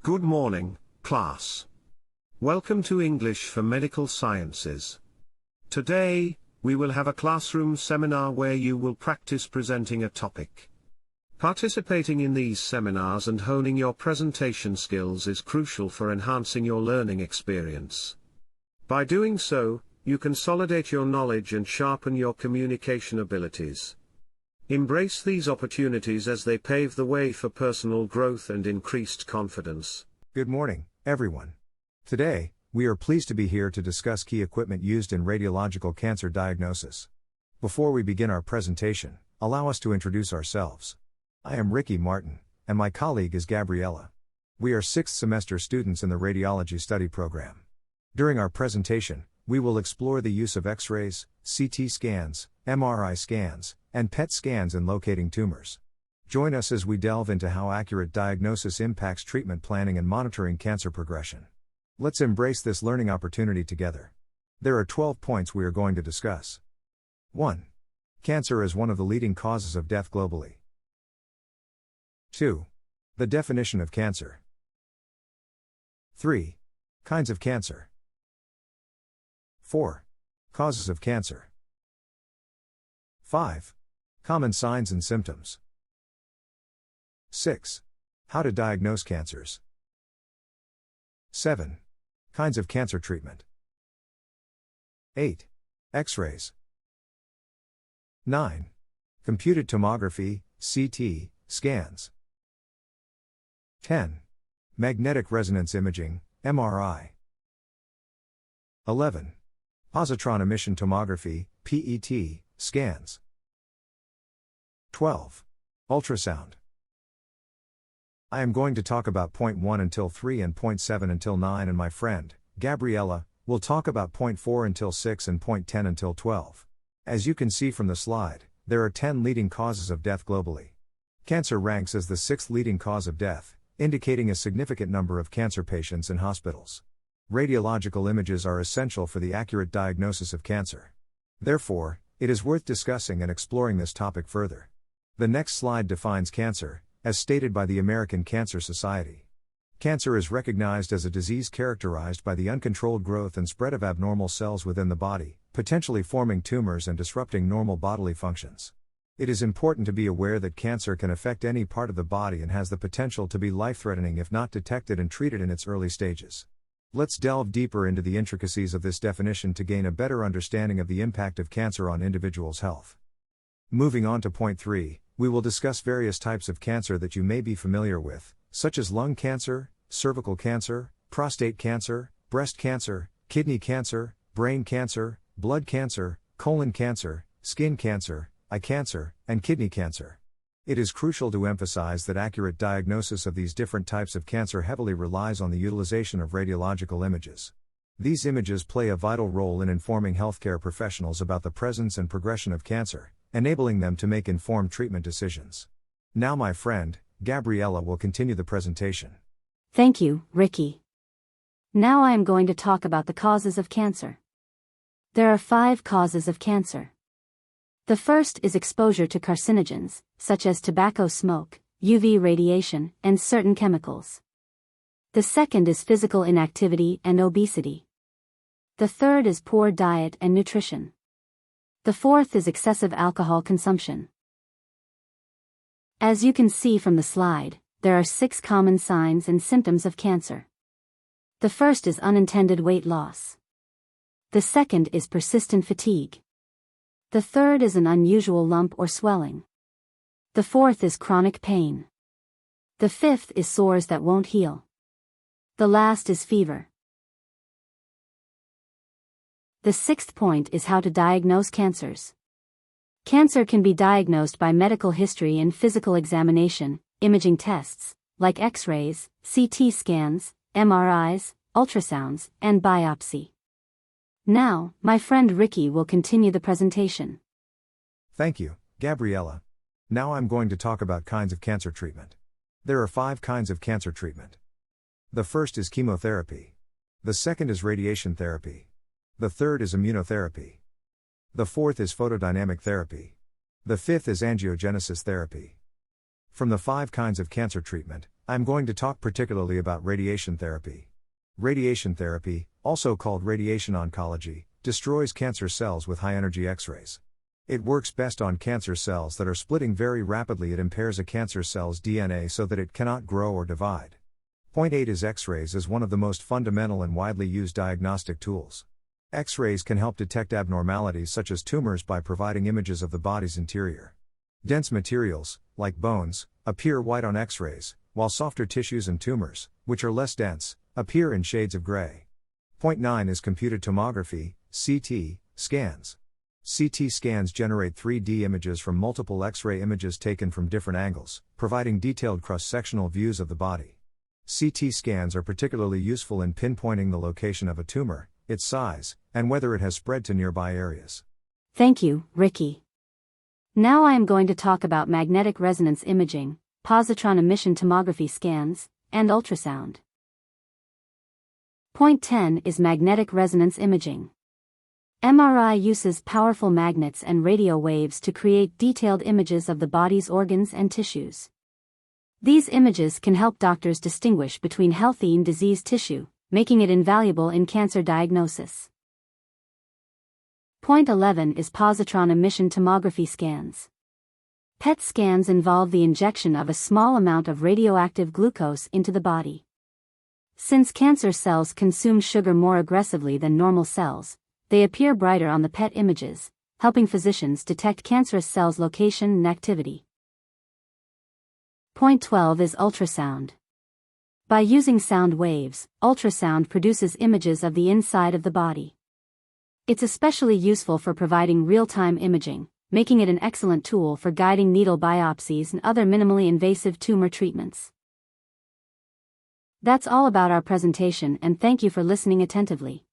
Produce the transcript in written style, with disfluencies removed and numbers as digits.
Good morning, class. Welcome to English for Medical Sciences. Today, we will have a classroom seminar where you will practice presenting a topic. Participating in these seminars and honing your presentation skills is crucial for enhancing your learning experience. By doing so, you consolidate your knowledge and sharpen your communication abilities. Embrace these opportunities as they pave the way for personal growth and increased confidence. Good morning, everyone. Today, we are pleased to be here to discuss key equipment used in radiological cancer diagnosis. Before we begin our presentation, allow us to introduce ourselves. I am Ricky Martin, and my colleague is Gabriella. We are 6th semester students in the radiology study program. During our presentation, we will explore the use of X-rays, CT scans, MRI scans, and PET scans in locating tumors. Join us as we delve into how accurate diagnosis impacts treatment planning and monitoring cancer progression. Let's embrace this learning opportunity together. There are 12 points we are going to discuss. 1. Cancer is one of the leading causes of death globally. 2. The definition of cancer. 3. Kinds of cancer. 4. Causes of cancer. 5. Common signs and symptoms. 6. How to diagnose cancers. 7. Kinds of cancer treatment. 8. X-rays. 9. Computed tomography, CT, scans. 10. Magnetic resonance imaging, MRI. 11. Positron emission tomography, PET, scans. 12. Ultrasound. I am going to talk about point 1 until 3 and point 7 until 9, and my friend, Gabriella, will talk about point 4 until 6 and point 10 until 12. As you can see from the slide, there are 10 leading causes of death globally. Cancer ranks as the 6th leading cause of death, indicating a significant number of cancer patients in hospitals. Radiological images are essential for the accurate diagnosis of cancer. Therefore, it is worth discussing and exploring this topic further. The next slide defines cancer, as stated by the American Cancer Society. Cancer is recognized as a disease characterized by the uncontrolled growth and spread of abnormal cells within the body, potentially forming tumors and disrupting normal bodily functions. It is important to be aware that cancer can affect any part of the body and has the potential to be life-threatening if not detected and treated in its early stages. Let's delve deeper into the intricacies of this definition to gain a better understanding of the impact of cancer on individuals' health. Moving on to point 3, we will discuss various types of cancer that you may be familiar with, such as lung cancer, cervical cancer, prostate cancer, breast cancer, kidney cancer, brain cancer, blood cancer, colon cancer, skin cancer, eye cancer, and kidney cancer. It is crucial to emphasize that accurate diagnosis of these different types of cancer heavily relies on the utilization of radiological images. These images play a vital role in informing healthcare professionals about the presence and progression of cancer, enabling them to make informed treatment decisions. Now my friend, Gabriella will continue the presentation. Thank you, Ricky. Now I am going to talk about the causes of cancer. There are 5 causes of cancer. The first is exposure to carcinogens, such as tobacco smoke, UV radiation, and certain chemicals. The second is physical inactivity and obesity. The third is poor diet and nutrition. The fourth is excessive alcohol consumption. As you can see from the slide, there are 6 common signs and symptoms of cancer. The first is unintended weight loss. The second is persistent fatigue. The third is an unusual lump or swelling. The fourth is chronic pain. The fifth is sores that won't heal. The last is fever. The 6th point is how to diagnose cancers. Cancer can be diagnosed by medical history and physical examination, imaging tests, like X-rays, CT scans, MRIs, ultrasounds, and biopsy. Now, my friend Ricky will continue the presentation. Thank you, Gabriella. Now I'm going to talk about kinds of cancer treatment. There are 5 kinds of cancer treatment. The first is chemotherapy. The second is radiation therapy. The third is immunotherapy. The fourth is photodynamic therapy. The fifth is angiogenesis therapy. From the 5 kinds of cancer treatment, I'm going to talk particularly about radiation therapy. Radiation therapy, also called radiation oncology, destroys cancer cells with high-energy X-rays. It works best on cancer cells that are splitting very rapidly. It impairs a cancer cell's DNA so that it cannot grow or divide. Point 8 is X-rays is one of the most fundamental and widely used diagnostic tools. X-rays can help detect abnormalities such as tumors by providing images of the body's interior. Dense materials, like bones, appear white on X-rays, while softer tissues and tumors, which are less dense, appear in shades of gray. Point 9 is computed tomography, CT, scans. CT scans generate 3D images from multiple X-ray images taken from different angles, providing detailed cross-sectional views of the body. CT scans are particularly useful in pinpointing the location of a tumor, its size, and whether it has spread to nearby areas. Thank you, Ricky. Now I am going to talk about magnetic resonance imaging, positron emission tomography scans, and ultrasound. Point 10 is magnetic resonance imaging. MRI uses powerful magnets and radio waves to create detailed images of the body's organs and tissues. These images can help doctors distinguish between healthy and diseased tissue, making it invaluable in cancer diagnosis. Point 11 is positron emission tomography scans. PET scans involve the injection of a small amount of radioactive glucose into the body. Since cancer cells consume sugar more aggressively than normal cells, they appear brighter on the PET images, helping physicians detect cancerous cells' location and activity. Point 12 is ultrasound. By using sound waves, ultrasound produces images of the inside of the body. It's especially useful for providing real-time imaging, making it an excellent tool for guiding needle biopsies and other minimally invasive tumor treatments. That's all about our presentation, and thank you for listening attentively.